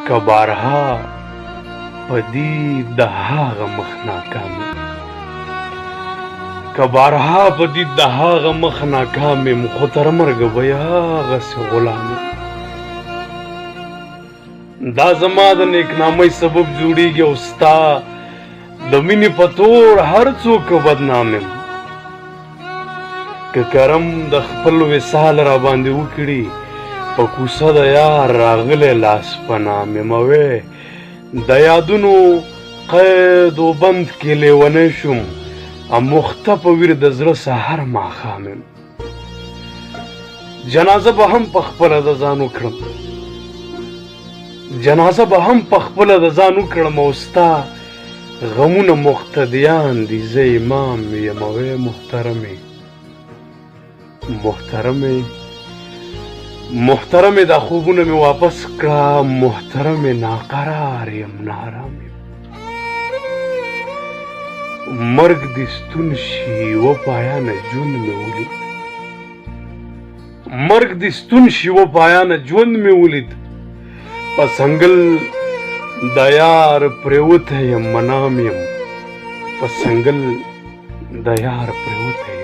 که بارها په دې د هغه مخ ناکام یم، که بارها په دې د هغه مخ ناکام یم، خو تر مرګه به یې هغسې غلام یم. دا زما د نیکنامۍ سبب جوړېږي او ستا د مینې په تور هر څوک بدنام یم. که کرم د خپل وصال را باندې وکړي، په کوڅه د یار راغلی لاس په نام یم. د یادونو قید و بند کې لیونی شوم، مخته په ویر د زړه سهار ماښام یم. جنازه به هم په خپله د ځان وکړم، جنازه به هم په خپله د ځان وکړم، او ستا غمونه مقتدیان دي، زه امام یم. محترمې محترمې دا خوبونه مې واپس کړه، محترمې ناقرار یم، نارام یم. مرګ دې ستون شي و پایانه ژوند مې ولید، مرګ دې ستون شي و پایانه ژوند مې ولید. په څنګل د یار پرېوتی یم، منام یم، په څنګل د یار پرېوتی